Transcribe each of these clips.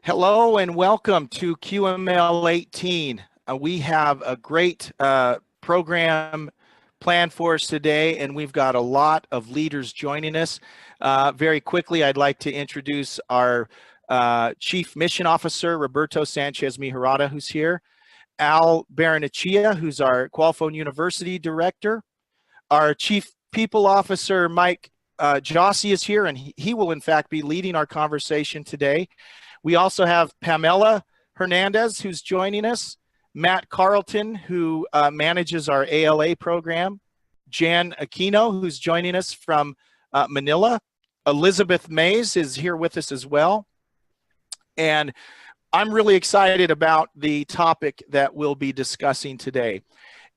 Hello and welcome to QML 18. We have a great program planned for us today, and we've got a lot of leaders joining us. Very quickly, I'd like to introduce our Chief Mission Officer, Roberto Sanchez-Mijarata, who's here. Al Baranachia, who's our Qualfon University Director. Our Chief People Officer, Mike Jossi, is here, and he will in fact be leading our conversation today. We also have Pamela Hernandez, who's joining us, Matt Carlton, who manages our ALA program, Jan Aquino, who's joining us from Manila, Elizabeth Mays is here with us as well, and I'm really excited about the topic that we'll be discussing today,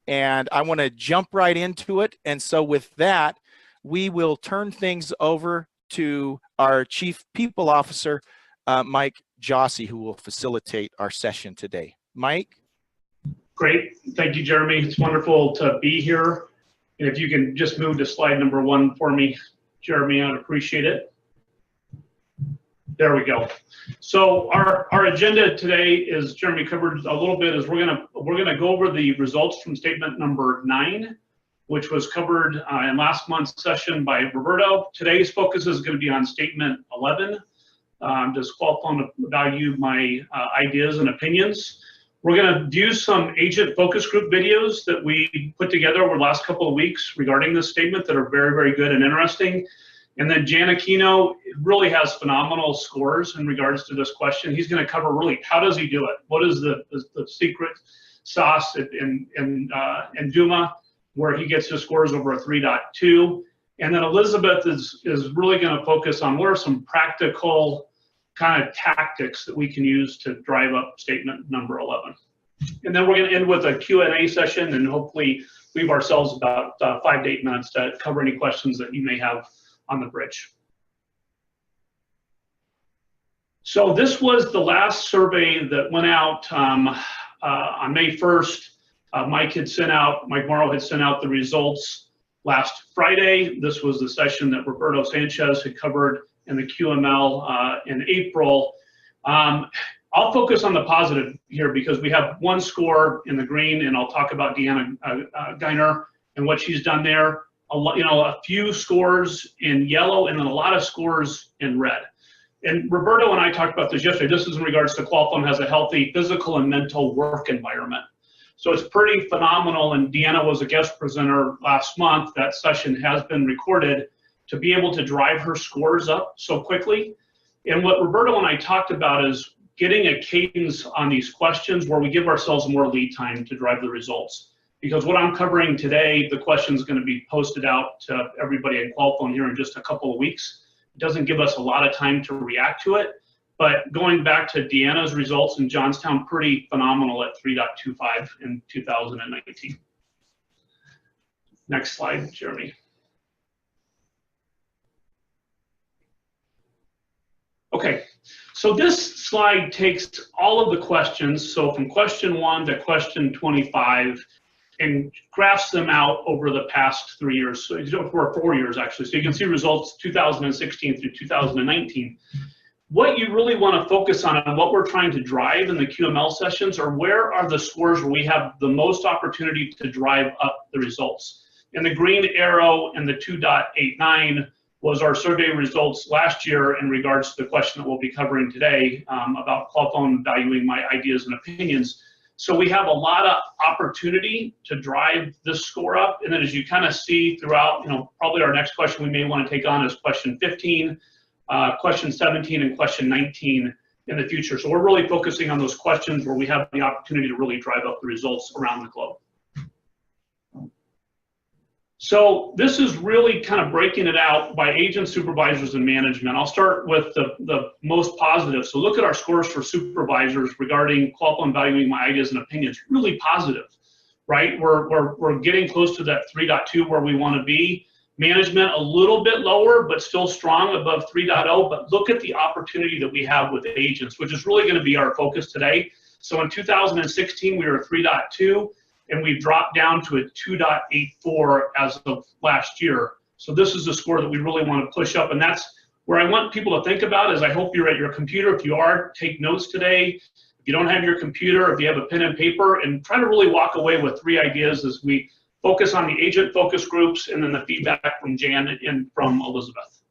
and I want to jump right into it. And so with that, we will turn things over to our Chief People Officer, Mike Jossi, who will facilitate our session today. Mike? Great. Thank you, Jeremy. It's wonderful to be here. And if you can just move to slide number 1 for me, Jeremy, I'd appreciate it. There we go. So our agenda today is, Jeremy covered a little bit, is we're gonna go over the results from statement number 9, which was covered in last month's session by Roberto. Today's focus is going to be on statement 11. Does Qualfon value my ideas and opinions? We're going to do some agent focus group videos that we put together over the last couple of weeks regarding this statement that are very, very good and interesting. And then Jan Aquino really has phenomenal scores in regards to this question. He's going to cover really how does he do it? What is the secret sauce in Duma, where he gets his scores over a 3.2. And then Elizabeth is really going to focus on what are some practical kind of tactics that we can use to drive up statement number 11. And then we're going to end with a Q&A session and hopefully leave ourselves about 5 to 8 minutes to cover any questions that you may have on the bridge. So this was the last survey that went out on May 1st. Mike Morrow had sent out the results last Friday. This was the session that Roberto Sanchez had covered in the QML in April. I'll focus on the positive here because we have one score in the green, and I'll talk about Deanna Geiner and what she's done there. A few scores in yellow and then a lot of scores in red. And Roberto and I talked about this yesterday. This is in regards to Qualfon has a healthy physical and mental work environment. So it's pretty phenomenal, and Deanna was a guest presenter last month. That session has been recorded to be able to drive her scores up so quickly. And what Roberto and I talked about is getting a cadence on these questions where we give ourselves more lead time to drive the results. Because what I'm covering today, the question is going to be posted out to everybody at Qualfon here in just a couple of weeks. It doesn't give us a lot of time to react to it. But going back to Deanna's results in Johnstown, pretty phenomenal at 3.25 in 2019. Next slide, Jeremy. Okay, so this slide takes all of the questions, so from question 1 to question 25, and graphs them out over the past 3 years, so for 4 years actually. So you can see results 2016 through 2019. What you really want to focus on and what we're trying to drive in the QML sessions are where are the scores where we have the most opportunity to drive up the results. And the green arrow and the 2.89 was our survey results last year in regards to the question that we'll be covering today about Qualfon valuing my ideas and opinions. So we have a lot of opportunity to drive this score up. And then as you kind of see throughout, probably our next question we may want to take on is question 15, question 17, and question 19 in the future. So we're really focusing on those questions where we have the opportunity to really drive up the results around the globe. So this is really kind of breaking it out by agents, supervisors, and management. I'll start with the most positive. So look at our scores for supervisors regarding Qualfon valuing my ideas and opinions. Really positive, right? We're getting close to that 3.2 where we want to be. Management a little bit lower, but still strong above 3.0. But look at the opportunity that we have with agents, which is really going to be our focus today. So in 2016, we were 3.2. And we've dropped down to a 2.84 as of last year. So this is a score that we really want to push up, and that's Where I want people to think about is I hope you're at your computer. If you are, take notes today. If you don't have your computer, if you have a pen and paper, and try to really walk away with 3 ideas as we focus on the agent focus groups and then the feedback from Jan and from Elizabeth.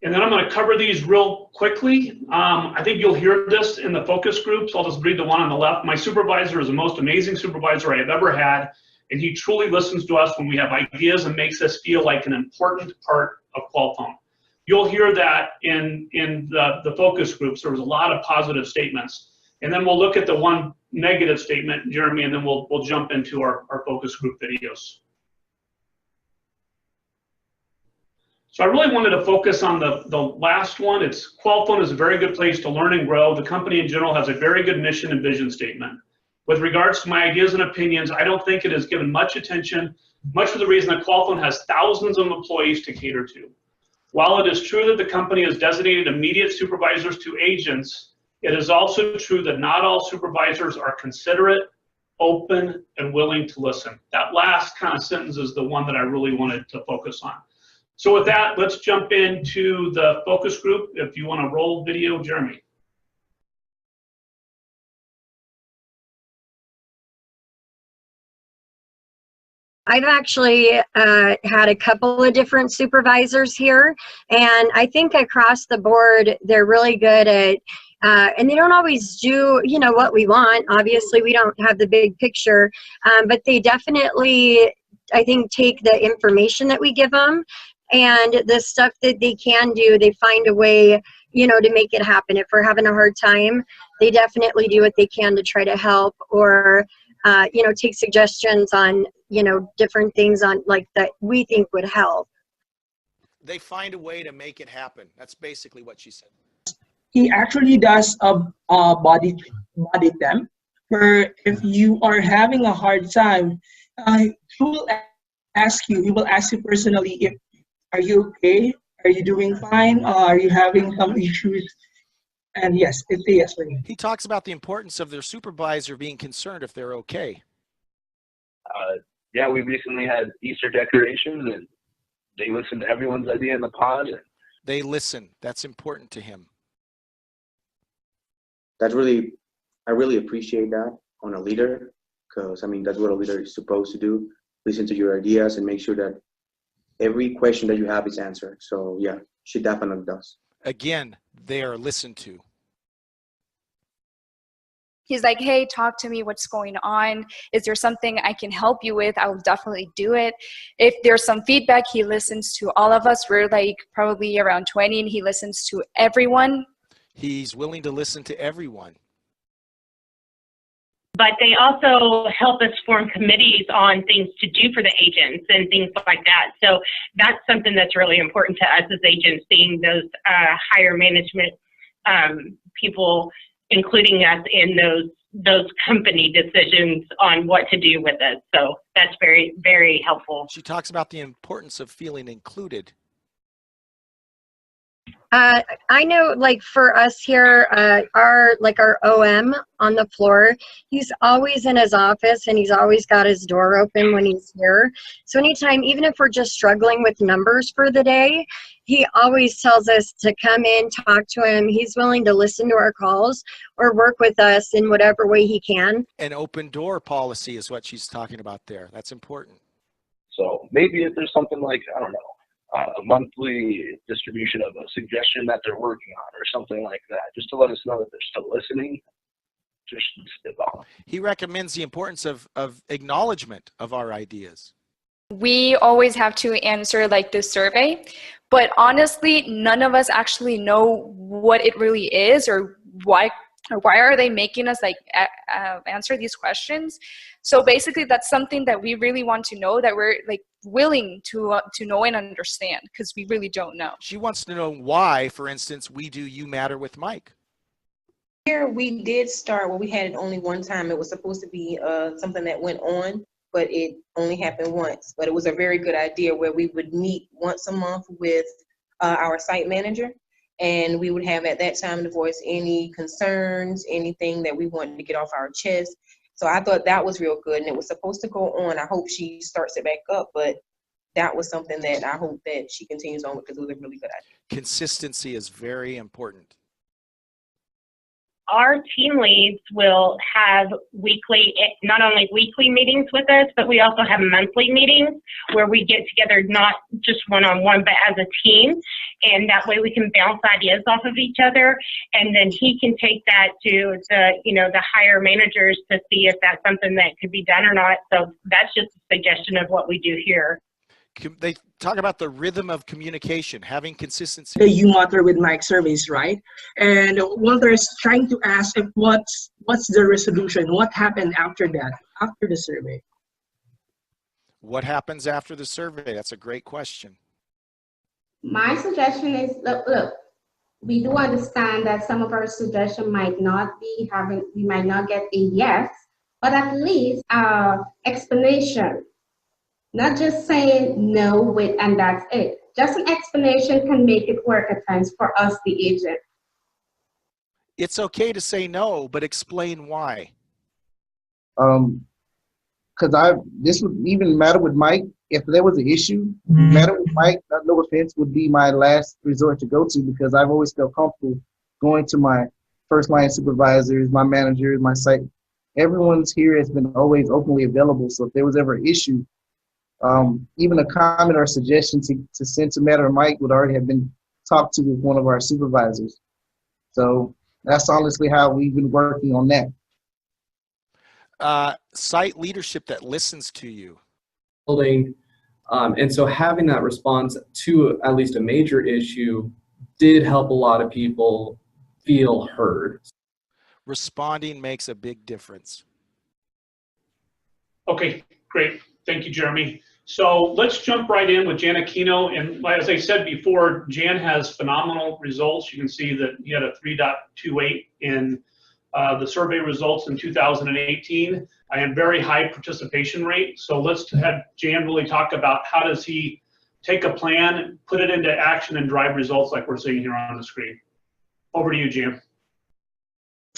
And then I'm going to cover these real quickly. I think you'll hear this in the focus groups. I'll just read the one on the left. My supervisor is the most amazing supervisor I have ever had, and he truly listens to us when we have ideas and makes us feel like an important part of Qualfon. You'll hear that in the focus groups. There was a lot of positive statements. And then we'll look at the one negative statement, Jeremy, and then we'll jump into our focus group videos. So I really wanted to focus on the last one. Qualfon is a very good place to learn and grow. The company in general has a very good mission and vision statement. With regards to my ideas and opinions, I don't think it is given much attention, much for the reason that Qualfon has thousands of employees to cater to. While it is true that the company has designated immediate supervisors to agents, it is also true that not all supervisors are considerate, open, and willing to listen. That last kind of sentence is the one that I really wanted to focus on. So with that, let's jump into the focus group. If you want to roll video, Jeremy. I've actually had a couple of different supervisors here, and I think across the board, they're really good at, and they don't always do, you know, what we want. Obviously, we don't have the big picture, but they definitely, I think, take the information that we give them and the stuff that they can do, they find a way, you know, to make it happen. If we're having a hard time, they definitely do what they can to try to help, or you know, take suggestions on, you know, different things on like that we think would help. They find a way to make it happen. That's basically what she said. He actually does a body temp, where if you are having a hard time, he will ask you. He will ask you personally if, are you okay? Are you doing fine? Are you having some issues? And yes, it's a yes for me. He talks about the importance of their supervisor being concerned if they're okay. Yeah, we recently had Easter decorations, and they listened to everyone's idea in the pod. They listen. That's important to him. That's really, I really appreciate that on a leader, because I mean, that's what a leader is supposed to do. Listen to your ideas and make sure that every question that you have is answered. So yeah, she definitely does. Again, they are listened to. He's like, hey, talk to me, what's going on? Is there something I can help you with? I will definitely do it. If there's some feedback, he listens to all of us. We're like probably around 20, and he listens to everyone. He's willing to listen to everyone. But they also help us form committees on things to do for the agents and things like that. So that's something that's really important to us as agents, seeing those higher management people including us in those company decisions on what to do with us. So that's very, very helpful. She talks about the importance of feeling included. I know, like for us here, our OM on the floor, he's always in his office and he's always got his door open when he's here. So anytime, even if we're just struggling with numbers for the day, he always tells us to come in, talk to him. He's willing to listen to our calls or work with us in whatever way he can. An open door policy is what she's talking about there. That's important. So maybe if there's something like, I don't know, a monthly distribution of a suggestion that they're working on or something like that, just to let us know that they're still listening. Just spitball. He recommends the importance of acknowledgement of our ideas. We always have to answer like the survey, but honestly, none of us actually know what it really is or why are they making us like answer these questions. So basically that's something that we really want to know, that we're like willing to know and understand, because we really don't know. She wants to know why, for instance, we do You Matter with Mike. Here we did start, well, we had it only one time. It was supposed to be something that went on, but it only happened once. But it was a very good idea where we would meet once a month with our site manager, and we would have at that time to voice any concerns, anything that we wanted to get off our chest. So I thought that was real good, and it was supposed to go on. I hope she starts it back up, but that was something that I hope that she continues on with because it was a really good idea. Consistency is very important. Our team leads will have weekly, not only weekly meetings with us, but we also have monthly meetings where we get together, not just one-on-one, but as a team. And that way we can bounce ideas off of each other. And then he can take that to the higher managers to see if that's something that could be done or not. So that's just a suggestion of what we do here. They talk about the rhythm of communication, having consistency. The You Matter with Mike surveys, right? And Walter is trying to ask if what's the resolution? What happened after that, after the survey? What happens after the survey? That's a great question. My suggestion is, look, we do understand that some of our suggestions might not be we might not get a yes, but at least explanation. Not just saying no and that's it. Just an explanation can make it work at times for us, the agent. It's okay to say no, but explain why. Because this would even matter with Mike. If there was an issue, matter with Mike, no offense, would be my last resort to go to, because I've always felt comfortable going to my first line supervisors, my managers, my site. Everyone's here has been always openly available. So if there was ever an issue, even a comment or suggestion to send to Matt or Mike would already have been talked to with one of our supervisors. So that's honestly how we've been working on that. Site leadership that listens to you. And so having that response to at least a major issue did help a lot of people feel heard. Responding makes a big difference. Okay, great. Thank you, Jeremy. So let's jump right in with Jan Aquino. And as I said before, Jan has phenomenal results. You can see that he had a 3.28 in the survey results in 2018. I had very high participation rate. So let's have Jan really talk about how does he take a plan, put it into action, and drive results like we're seeing here on the screen. Over to you, Jan.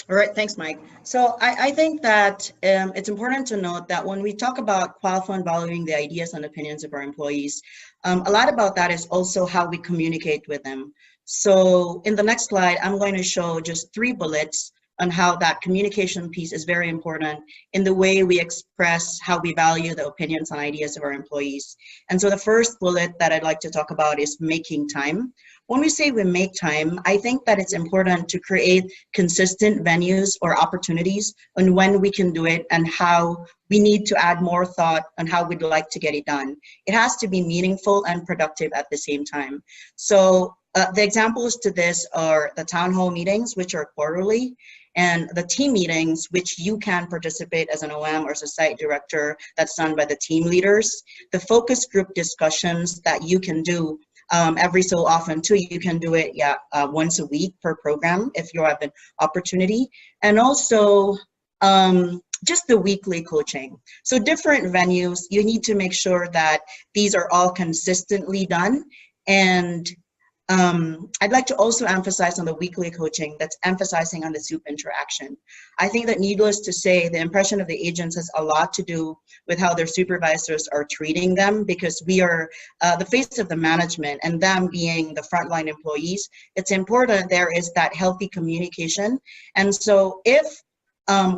All right, thanks, Mike. So I think that it's important to note that when we talk about Qualfon valuing the ideas and opinions of our employees, a lot about that is also how we communicate with them. So in the next slide, I'm going to show just 3 bullets on how that communication piece is very important in the way we express how we value the opinions and ideas of our employees. And so the first bullet that I'd like to talk about is making time. When we say we make time, I think that it's important to create consistent venues or opportunities on when we can do it and how we need to add more thought on how we'd like to get it done. It has to be meaningful and productive at the same time. So the examples to this are the town hall meetings, which are quarterly, and the team meetings, which you can participate as an OM or as a site director, that's done by the team leaders. The focus group discussions that you can do every so often too. You can do it once a week per program if you have an opportunity. And also just the weekly coaching. So different venues, you need to make sure that these are all consistently done. And I'd like to also emphasize on the weekly coaching that's emphasizing on the soup interaction. I think that needless to say, the impression of the agents has a lot to do with how their supervisors are treating them, because we are the face of the management and them being the frontline employees. It's important there is that healthy communication. And so if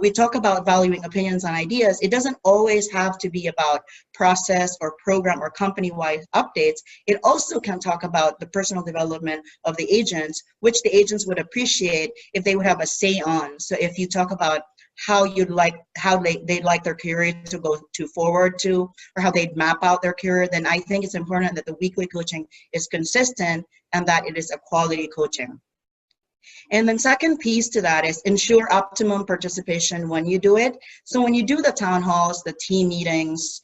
we talk about valuing opinions and ideas, it doesn't always have to be about process or program or company-wide updates. It also can talk about the personal development of the agents, which the agents would appreciate if they would have a say on. So if you talk about how they'd like their career to go forward to, or how they'd map out their career, then I think it's important that the weekly coaching is consistent and that it is a quality coaching. And then second piece to that is ensure optimum participation when you do it. So when you do the town halls, the team meetings,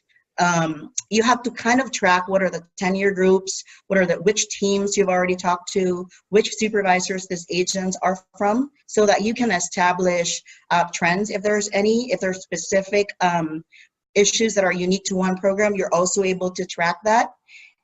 you have to kind of track what are the tenure groups, which teams you've already talked to, which supervisors these agents are from, so that you can establish trends if there's any, if there's specific issues that are unique to one program, you're also able to track that.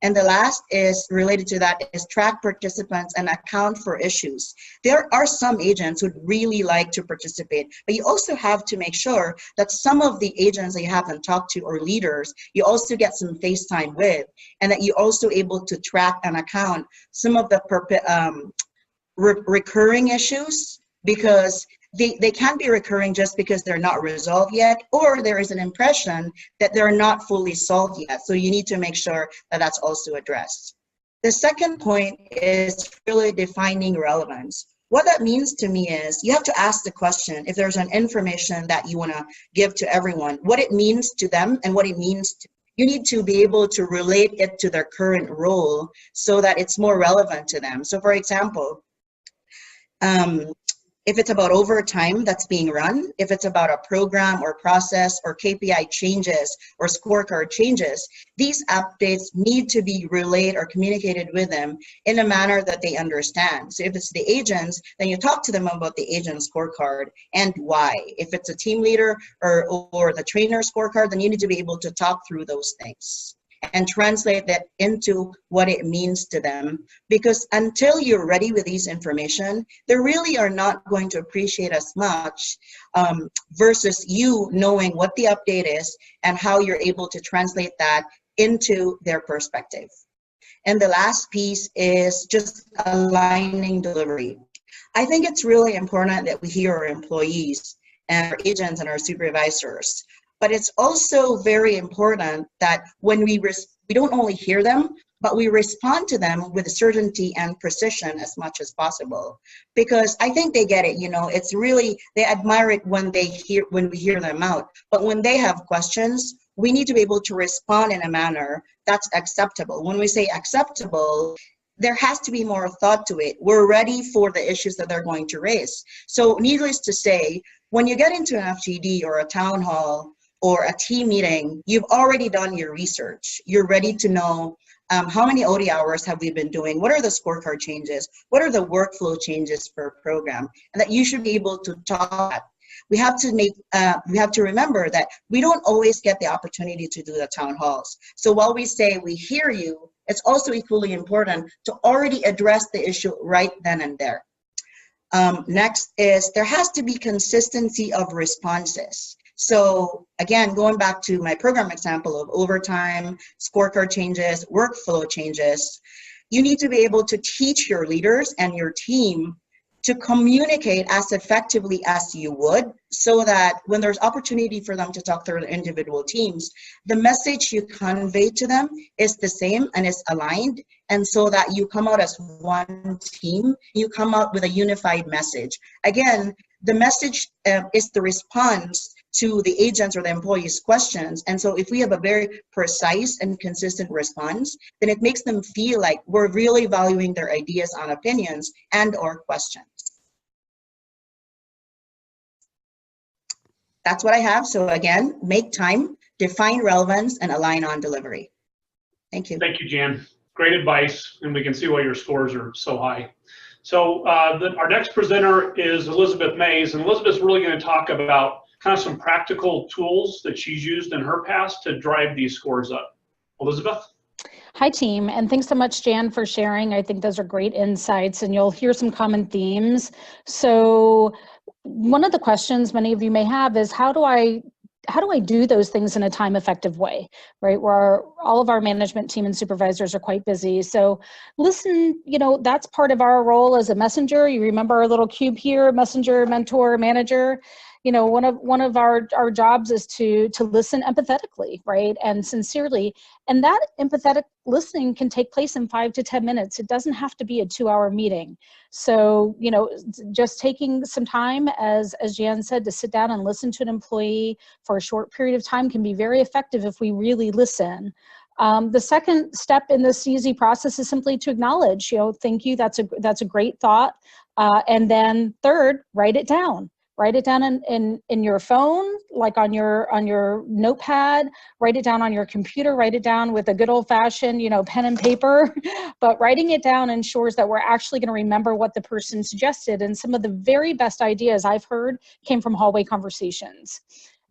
And the last is related to that is track participants and account for issues. There are some agents who really like to participate, but you also have to make sure that some of the agents that you haven't talked to or leaders, you also get some face time with, and that you're also able to track and account some of the recurring issues, because they can be recurring just because they're not resolved yet, or there is an impression that they're not fully solved yet. So you need to make sure that that's also addressed. The second point is really defining relevance. What that means to me is you have to ask the question, if there's an information that you want to give to everyone, what it means to them and what it means to you. Need to be able to relate it to their current role so that it's more relevant to them. So for example, if it's about overtime that's being run, if it's about a program or process or KPI changes or scorecard changes, these updates need to be relayed or communicated with them in a manner that they understand. So if it's the agents, then you talk to them about the agent scorecard and why. If it's a team leader or the trainer scorecard, then you need to be able to talk through those things and translate that into what it means to them. Because until you're ready with these information, they really are not going to appreciate as much versus you knowing what the update is and how you're able to translate that into their perspective. And the last piece is just aligning delivery. I think it's really important that we hear our employees and our agents and our supervisors. But it's also very important that when we don't only hear them, but we respond to them with certainty and precision as much as possible. Because I think they get it, you know, it's really, they admire it when we hear them out. But when they have questions, we need to be able to respond in a manner that's acceptable. When we say acceptable, there has to be more thought to it. We're ready for the issues that they're going to raise. So needless to say, when you get into an FGD or a town hall or a team meeting, you've already done your research. You're ready to know how many OT hours have we been doing? What are the scorecard changes? What are the workflow changes for a program? And that you should be able to talk. We have to remember that we don't always get the opportunity to do the town halls. So while we say we hear you, it's also equally important to already address the issue right then and there. Next is there has to be consistency of responses. So again, going back to my program example of overtime, scorecard changes, workflow changes, you need to be able to teach your leaders and your team to communicate as effectively as you would, so that when there's opportunity for them to talk to their individual teams, the message you convey to them is the same and is aligned, and so that you come out as one team, you come out with a unified message. Again, the message is the response to the agents or the employees' questions. And so if we have a very precise and consistent response, then it makes them feel like we're really valuing their ideas and opinions and or questions. That's what I have. So again, make time, define relevance, and align on delivery. Thank you. Thank you, Jan. Great advice, and we can see why your scores are so high. So our next presenter is Elizabeth Mays, and Elizabeth's really going to talk about kind of some practical tools that she's used in her past to drive these scores up. Elizabeth? Hi, team, and thanks so much, Jan, for sharing. I think those are great insights, and you'll hear some common themes. So one of the questions many of you may have is, how do I do those things in a time-effective way, right? Where all of our management team and supervisors are quite busy. So listen, you know, that's part of our role as a messenger. You remember our little cube here, messenger, mentor, manager. You know, one of our jobs is to listen empathetically, right, and sincerely. And that empathetic listening can take place in 5 to 10 minutes. It doesn't have to be a 2-hour meeting. So, you know, just taking some time, as Jan said, to sit down and listen to an employee for a short period of time can be very effective if we really listen. The second step in this easy process is simply to acknowledge, you know, thank you, that's a great thought. And then third, write it down. Write it down in your phone, like on your notepad, write it down on your computer, write it down with a good old fashioned, you know, pen and paper. But writing it down ensures that we're actually going to remember what the person suggested. And some of the very best ideas I've heard came from hallway conversations.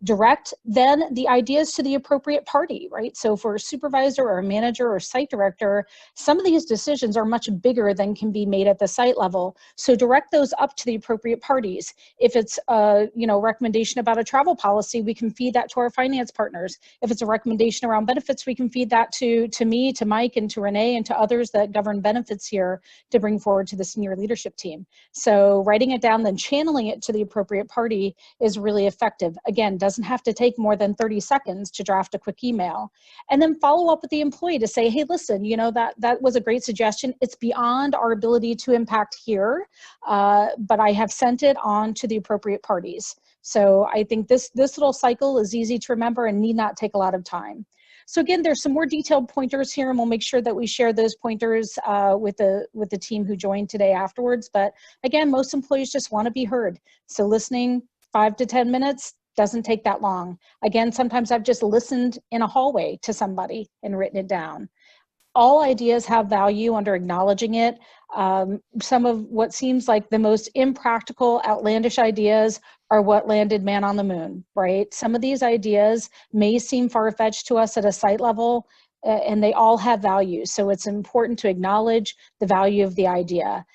direct then the ideas to the appropriate party, right? So for a supervisor or a manager or site director, some of these decisions are much bigger than can be made at the site level. So direct those up to the appropriate parties. If it's a recommendation about a travel policy, we can feed that to our finance partners. If it's a recommendation around benefits, we can feed that to me, to Mike, and to Renee, and to others that govern benefits here to bring forward to the senior leadership team. So writing it down, then channeling it to the appropriate party is really effective. Again, doesn't have to take more than 30 seconds to draft a quick email. And then follow up with the employee to say, hey, listen, that was a great suggestion. It's beyond our ability to impact here, but I have sent it on to the appropriate parties. So I think this little cycle is easy to remember and need not take a lot of time. So again, there's some more detailed pointers here, and we'll make sure that we share those pointers with the team who joined today afterwards. But again, most employees just want to be heard. So listening 5 to 10 minutes doesn't take that long. Again, sometimes I've just listened in a hallway to somebody and written it down. All ideas have value under acknowledging it. Some of what seems like the most impractical, outlandish ideas are what landed man on the moon, right? Some of these ideas may seem far-fetched to us at a site level, and they all have value. So it's important to acknowledge the value of the idea.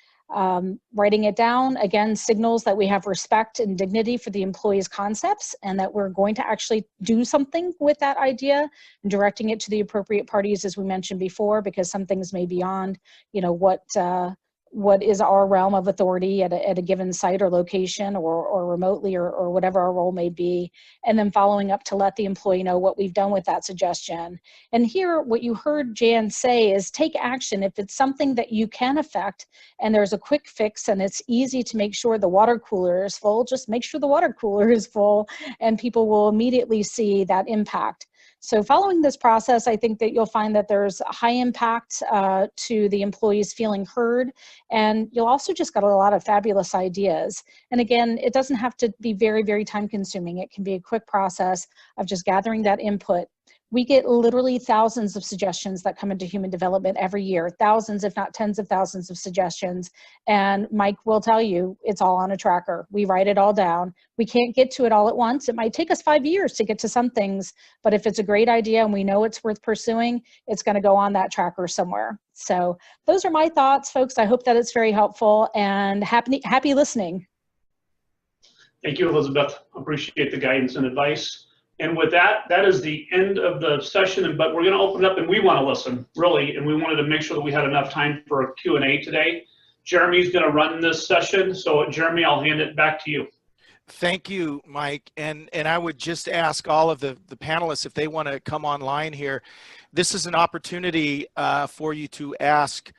Writing it down, again, signals that we have respect and dignity for the employee's concepts and that we're going to actually do something with that idea and directing it to the appropriate parties, as we mentioned before, because some things may be beyond, what is our realm of authority at a given site or location or remotely or whatever our role may be, and then following up to let the employee know what we've done with that suggestion. And here, what you heard Jan say is take action. If it's something that you can affect and there's a quick fix and it's easy to make sure the water cooler is full, just make sure the water cooler is full and people will immediately see that impact. So following this process, I think that you'll find that there's a high impact to the employees feeling heard, and you'll also just got a lot of fabulous ideas. And again, it doesn't have to be very, very time consuming. It can be a quick process of just gathering that input. We get literally thousands of suggestions that come into human development every year, thousands, if not tens of thousands of suggestions. And Mike will tell you, it's all on a tracker. We write it all down. We can't get to it all at once. It might take us 5 years to get to some things, but if it's a great idea and we know it's worth pursuing, it's going to go on that tracker somewhere. So those are my thoughts, folks. I hope that it's very helpful and happy listening. Thank you, Elizabeth. Appreciate the guidance and advice. And with that, that is the end of the session, but we're going to open it up and we want to listen, really, and we wanted to make sure that we had enough time for a Q&A today. Jeremy's going to run this session, so Jeremy, I'll hand it back to you. Thank you, Mike. And I would just ask all of the panelists if they want to come online here. This is an opportunity for you to ask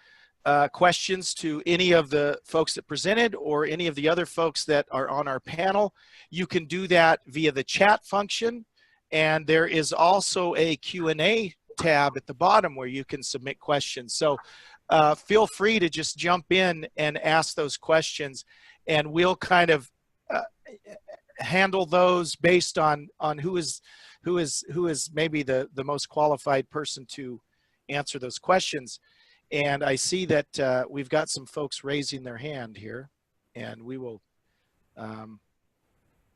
questions to any of the folks that presented or any of the other folks that are on our panel. You can do that via the chat function. And there is also a Q&A tab at the bottom where you can submit questions. So feel free to just jump in and ask those questions, and we'll kind of handle those based on who is maybe the most qualified person to answer those questions. And I see that we've got some folks raising their hand here, and we will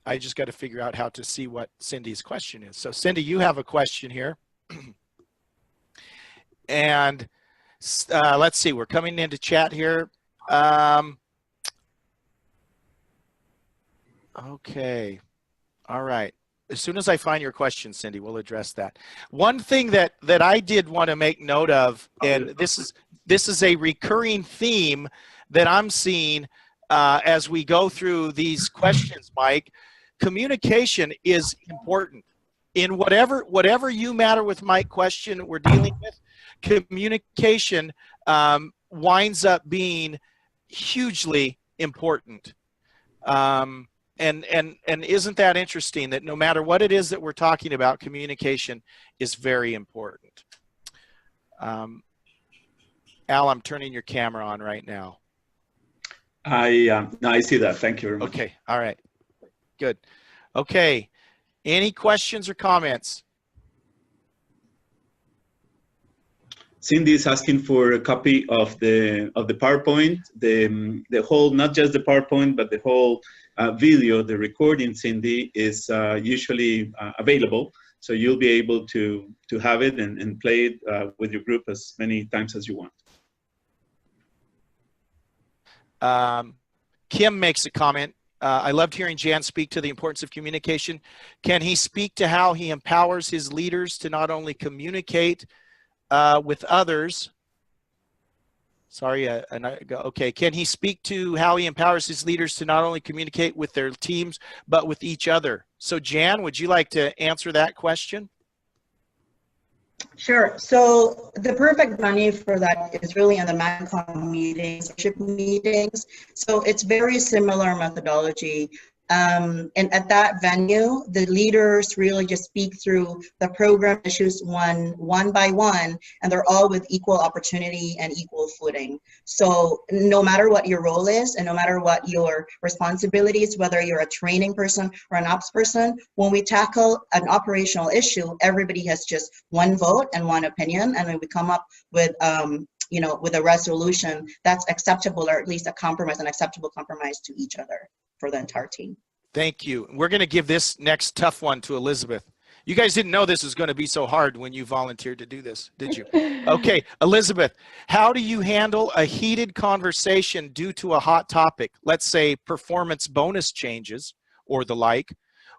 I just got to figure out how to see what Cindy's question is. So Cindy, you have a question here. And let's see, we're coming into chat here. Okay, all right. As soon as I find your question, Cindy, we'll address that. One thing that I did want to make note of, and this is a recurring theme that I'm seeing as we go through these questions, Mike. Communication is important in whatever you matter with Mike question we're dealing with. Communication winds up being hugely important. And isn't that interesting that no matter what it is that we're talking about, communication is very important. Al, I'm turning your camera on right now. I see that. Thank you very much. Okay. All right. Good. Okay. Any questions or comments? Cindy is asking for a copy of the PowerPoint, the whole, not just the PowerPoint, but the whole video, the recording, Cindy, is usually available. So you'll be able to have it and play it with your group as many times as you want. Kim makes a comment. I loved hearing Jan speak to the importance of communication. Can he speak to how he empowers his leaders to not only communicate with others? Sorry, okay. Can he speak to how he empowers his leaders to not only communicate with their teams, but with each other? So Jan, would you like to answer that question? Sure. So the perfect venue for that is really in the MACOM meetings, leadership meetings. So it's very similar methodology. And at that venue, the leaders really just speak through the program issues one by one, and they're all with equal opportunity and equal footing. So no matter what your role is, and no matter what your responsibilities, whether you're a training person or an ops person, when we tackle an operational issue, everybody has just one vote and one opinion, and then we come up with you know, with a resolution that's acceptable, or at least a compromise, an acceptable compromise to each other for the entire team. Thank you. We're going to give this next tough one to Elizabeth. You guys didn't know this was going to be so hard when you volunteered to do this, did you? Okay, Elizabeth, how do you handle a heated conversation due to a hot topic? Let's say performance bonus changes or the like.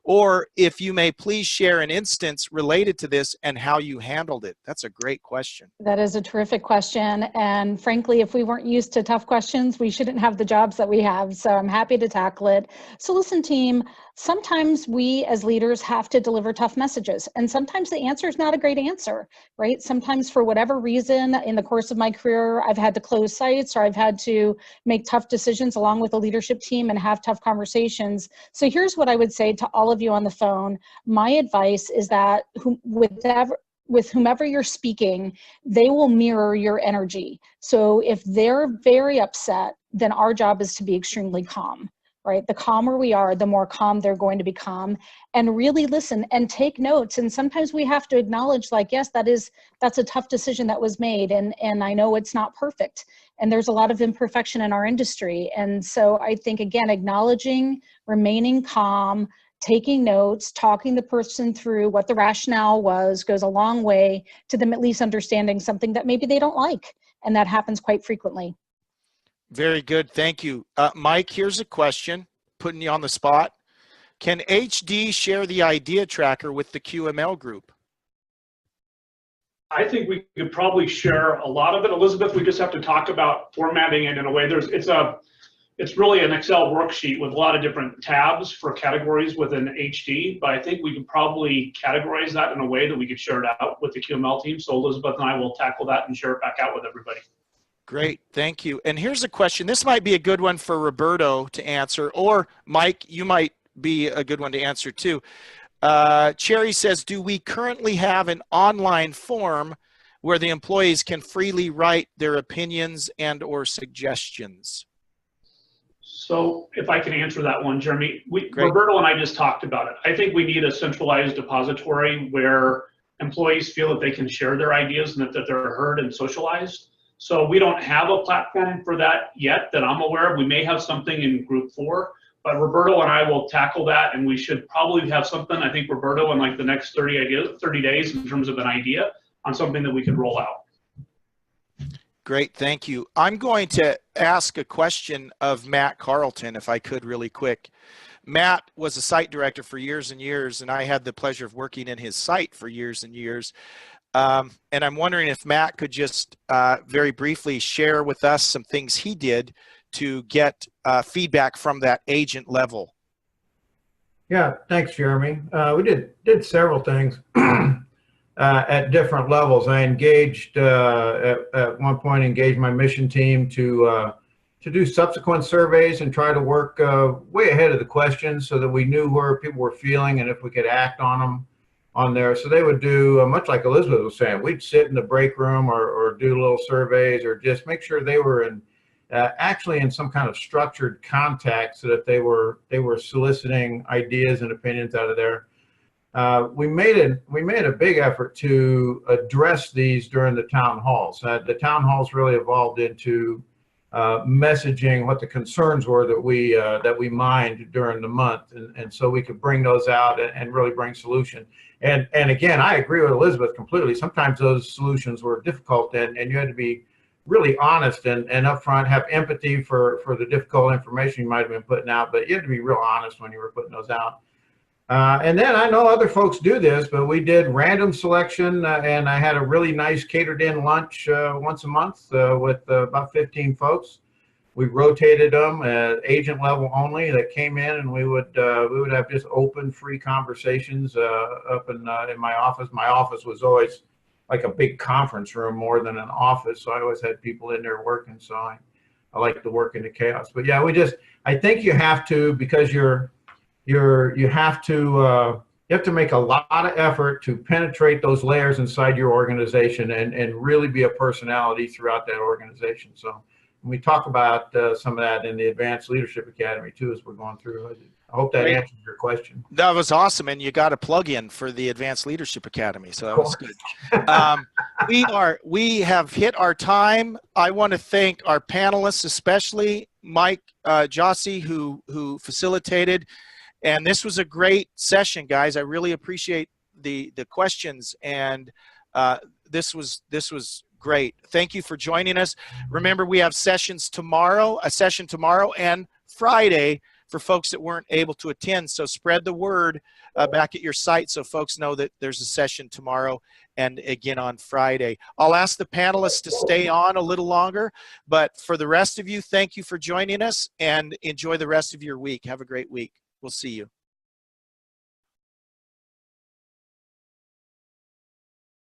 Or if you may please share an instance related to this and how you handled it. That's a great question. That is a terrific question. And frankly, if we weren't used to tough questions, we shouldn't have the jobs that we have. So I'm happy to tackle it. So listen, team, sometimes we as leaders have to deliver tough messages. And sometimes the answer is not a great answer, right? Sometimes for whatever reason in the course of my career, I've had to close sites, or I've had to make tough decisions along with the leadership team and have tough conversations. So here's what I would say to all of you on the phone. My advice is that with whomever you're speaking, they will mirror your energy. So if they're very upset, then our job is to be extremely calm, right? The calmer we are, the more calm they're going to become, and really listen and take notes. And sometimes we have to acknowledge, like, yes, that's a tough decision that was made. And I know it's not perfect. And there's a lot of imperfection in our industry. And so I think, again, acknowledging, remaining calm, taking notes, talking the person through what the rationale was, goes a long way to them at least understanding something that maybe they don't like. And that happens quite frequently. Very good. Thank you. Mike, here's a question, putting you on the spot. Can HD share the idea tracker with the QML group? I think we could probably share a lot of it. Elizabeth, we just have to talk about formatting it in a way. It's really an Excel worksheet with a lot of different tabs for categories within HD, but I think we can probably categorize that in a way that we could share it out with the QML team. So Elizabeth and I will tackle that and share it back out with everybody. Great, thank you. And here's a question. This might be a good one for Roberto to answer, or Mike, you might be a good one to answer too. Cherry says, do we currently have an online form where the employees can freely write their opinions and or suggestions? So if I can answer that one, Jeremy, Roberto and I just talked about it. I think we need a centralized depository where employees feel that they can share their ideas and that they're heard and socialized. So we don't have a platform for that yet that I'm aware of. We may have something in group 4, but Roberto and I will tackle that, and we should probably have something, I think, Roberto, in like the next 30 days in terms of an idea on something that we could roll out. Great, thank you. I'm going to ask a question of Matt Carlton, if I could, really quick. Matt was a site director for years and years, and I had the pleasure of working in his site for years and years. And I'm wondering if Matt could just very briefly share with us some things he did to get feedback from that agent level. Yeah, thanks, Jeremy. We did several things. At different levels. I engaged at one point engaged my mission team to do subsequent surveys and try to work way ahead of the questions so that we knew where people were feeling and if we could act on them on there. So they would do much like Elizabeth was saying. We'd sit in the break room or do little surveys or just make sure they were in actually in some kind of structured contact so that they were soliciting ideas and opinions out of there. We made a big effort to address these during the town halls. The town halls really evolved into messaging what the concerns were that we mined during the month, and so we could bring those out and really bring solution. And again, I agree with Elizabeth completely. Sometimes those solutions were difficult, and you had to be really honest and upfront, have empathy for the difficult information you might have been putting out, but you had to be real honest when you were putting those out. And then I know other folks do this, but we did random selection, and I had a really nice catered in lunch once a month with about 15 folks. We rotated them at agent level only that came in, and we would have just open, free conversations up in my office. My office was always like a big conference room more than an office, so I always had people in there working. So I like to work in the chaos. But yeah, I think you have to, because you have to make a lot of effort to penetrate those layers inside your organization and really be a personality throughout that organization. So we talk about some of that in the Advanced Leadership Academy too, as we're going through. I hope that answers your question. That was awesome, and you got a plug-in for the Advanced Leadership Academy, so that was good. We have hit our time. I want to thank our panelists, especially Mike Jossi, who facilitated, and this was a great session, guys. I really appreciate the questions, and this was great. Thank you for joining us. Remember, we have sessions tomorrow, a session tomorrow and Friday for folks that weren't able to attend. So spread the word back at your site so folks know that there's a session tomorrow and again on Friday. I'll ask the panelists to stay on a little longer, but for the rest of you, thank you for joining us and enjoy the rest of your week. Have a great week. We'll see you.